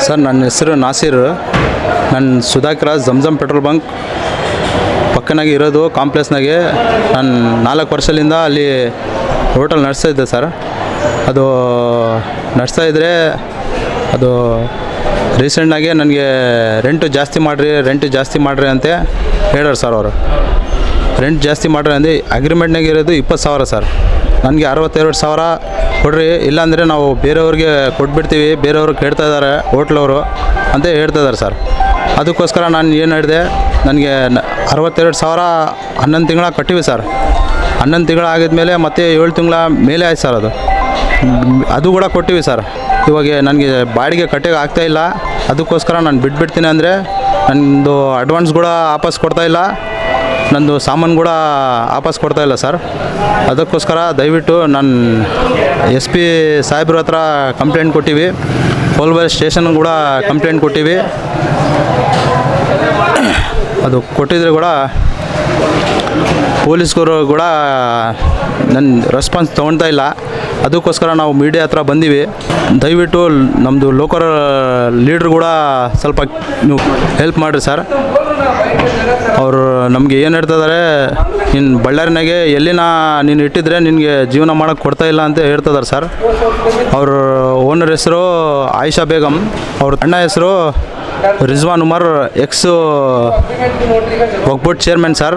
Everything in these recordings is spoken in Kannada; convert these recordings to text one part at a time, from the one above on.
ಸರ್ ನನ್ನ ಹೆಸರು ನಾಸೀರ್. ನನ್ನ ಸುಧಾಕರ ಜಮ್ಜಮ್ ಪೆಟ್ರೋಲ್ ಬಂಕ್ ಪಕ್ಕನಾಗೆ ಇರೋದು ಕಾಂಪ್ಲೆಕ್ಸ್ನಾಗೆ. ನಾನು 4 ವರ್ಷದಿಂದ ಅಲ್ಲಿ ಹೋಟೆಲ್ ನಡೆಸ್ತಾಯಿದ್ದೆ ಸರ್. ಅದು ನಡೆಸ್ತಾಯಿದ್ರೆ ಅದು ರೀಸೆಂಟಾಗಿ ನನಗೆ ರೆಂಟು ಜಾಸ್ತಿ ಮಾಡಿರಿ ಅಂತ ಹೇಳೋರು ಸರ್. ಅವರು ರೆಂಟ್ ಜಾಸ್ತಿ ಮಾಡ್ರಿ ಅಂದು ಅಗ್ರಿಮೆಂಟ್ನಾಗೆ ಇರೋದು 20,000 ಸರ್. ನನಗೆ 62,000 ಕೊಡ್ರಿ, ಇಲ್ಲಾಂದರೆ ನಾವು ಬೇರೆಯವ್ರಿಗೆ ಕೊಟ್ಬಿಡ್ತೀವಿ, ಬೇರೆಯವ್ರು ಕೇಳ್ತಾಯಿದ್ದಾರೆ ಹೋಟ್ಲವರು ಅಂತ ಹೇಳ್ತಾಯಿದ್ದಾರೆ ಸರ್. ಅದಕ್ಕೋಸ್ಕರ ನಾನು ಏನು ಹೇಳಿದೆ, ನನಗೆ 62,000 11 ತಿಂಗಳ ಕಟ್ಟಿವಿ ಸರ್. 11 ತಿಂಗಳು ಆಗಿದ್ಮೇಲೆ ಮತ್ತೆ 7 ತಿಂಗಳ ಮೇಲೆ ಆಯ್ತು ಸರ್. ಅದು ಕೂಡ ಕೊಟ್ಟಿವಿ ಸರ್. ಇವಾಗ ನನಗೆ ಬಾಡಿಗೆ ಕಟ್ಟೋಕೆ ಆಗ್ತಾಯಿಲ್ಲ. ಅದಕ್ಕೋಸ್ಕರ ನಾನು ಬಿಟ್ಬಿಡ್ತೀನಿ ಅಂದರೆ ನನ್ನದು ಅಡ್ವಾನ್ಸ್ ಕೂಡ ವಾಪಸ್ ಕೊಡ್ತಾಯಿಲ್ಲ, ನಂದು ಸಾಮಾನು ಕೂಡ ವಾಪಸ್ ಕೊಡ್ತಾಯಿಲ್ಲ ಸರ್. ಅದಕ್ಕೋಸ್ಕರ ದಯವಿಟ್ಟು ನಾನು SP ಸಾಹೇಬ್ರ ಹತ್ರ ಕಂಪ್ಲೇಂಟ್ ಕೊಟ್ಟಿವಿ, ಕೋಲ್ಬಾರ್ ಸ್ಟೇಷನ್ ಕೂಡ ಕಂಪ್ಲೇಂಟ್ ಕೊಟ್ಟಿವಿ. ಅದು ಕೊಟ್ಟಿದ್ರೆ ಕೂಡ ಪೊಲೀಸ್ಗರು ಕೂಡ ನನ್ನ ರೆಸ್ಪಾನ್ಸ್ ತೊಗೊಳ್ತಾ ಇಲ್ಲ. ಅದಕ್ಕೋಸ್ಕರ ನಾವು ಮೀಡಿಯಾ ಹತ್ರ ಬಂದೀವಿ. ದಯವಿಟ್ಟು ನಮ್ಮದು ಲೋಕಲ್ ಲೀಡ್ರ್ ಕೂಡ ಸ್ವಲ್ಪ ನೀವು ಹೆಲ್ಪ್ ಮಾಡಿರಿ ಸರ್. ಅವರು ನಮಗೆ ಏನು ಹೇಳ್ತಿದ್ದಾರೆ, ನೀನು ಬಳ್ಳಾರಿನಾಗೆ ಎಲ್ಲಿನ ನೀನು ಇಟ್ಟಿದ್ರೆ ನಿನಗೆ ಜೀವನ ಮಾಡೋಕ್ಕೆ ಕೊಡ್ತಾಯಿಲ್ಲ ಅಂತ ಹೇಳ್ತಿದ್ದಾರೆ ಸರ್. ಅವ್ರ ಓನರ್ ಹೆಸರು ಆಯಿಷಾ ಬೇಗಮ್, ಅವ್ರ ಅಣ್ಣ ಹೆಸರು ರಿಜ್ವಾನ್ ಉಮರ್, ಎಕ್ಸು ವಕ್ಫ್ ಚೇರ್ಮನ್ ಸರ್.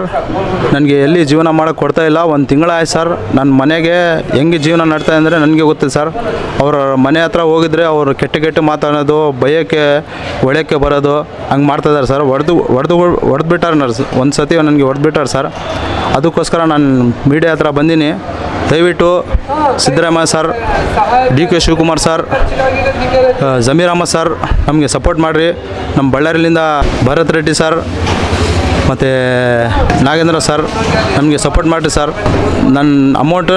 ನನಗೆ ಎಲ್ಲಿ ಜೀವನ ಮಾಡೋಕ್ಕೆ ಕೊಡ್ತಾಯಿಲ್ಲ. 1 ತಿಂಗಳಾಯ್ತು ಸರ್. ನನ್ನ ಮನೆಗೆ ಹೆಂಗೆ ಜೀವನ ನಡ್ತಾ ಅಂದರೆ ನನಗೆ ಗೊತ್ತಿಲ್ಲ ಸರ್. ಅವ್ರ ಮನೆ ಹತ್ರ ಹೋಗಿದ್ರೆ ಅವರು ಕೆಟ್ಟ ಮಾತಾಡೋದು, ಬೈಯೋಕ್ಕೆ ಹೊಳೆಯೋಕ್ಕೆ ಬರೋದು ಹಂಗೆ ಮಾಡ್ತಾಯಿದ್ದಾರೆ ಸರ್. ಹೊಡೆದು ಬಿಟ್ಟಾರೆ ಒಂದು ಸತಿ ನನಗೆ ಹೊಡೆದ್ಬಿಟ್ಟಾರೆ ಸರ್. ಅದಕ್ಕೋಸ್ಕರ ನಾನು ಮೀಡಿಯಾ ಹತ್ರ ಬಂದೀನಿ. ದಯವಿಟ್ಟು Siddaramaiah sir, DK Shivakumar sir, Zameer Ahmed sir ನಮಗೆ ಸಪೋರ್ಟ್ ಮಾಡಿರಿ. ನಮ್ಮ ಬಳ್ಳಾರಿಲಿಂದ ಭರತ್ ರೆಡ್ಡಿ ಸರ್ ಮತ್ತು ನಾಗೇಂದ್ರ ಸರ್ ನಮಗೆ ಸಪೋರ್ಟ್ ಮಾಡಿರಿ ಸರ್. ನನ್ನ ಅಮೌಂಟು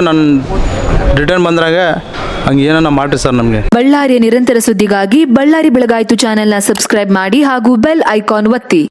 ರಿಟರ್ನ್ ಬಂದ್ರಾಗ ಹಂಗೆ ಏನನ್ನ ಮಾಡಿರಿ ಸರ್ ನಮಗೆ. ಬಳ್ಳಾರಿಯ ನಿರಂತರ ಸುದ್ದಿಗಾಗಿ ಬಳ್ಳಾರಿ ಬೆಳಗಾಯಿತು ಚಾನೆಲ್ನ ಸಬ್ಸ್ಕ್ರೈಬ್ ಮಾಡಿ ಹಾಗೂ ಬೆಲ್ ಐಕಾನ್ ಒತ್ತಿ.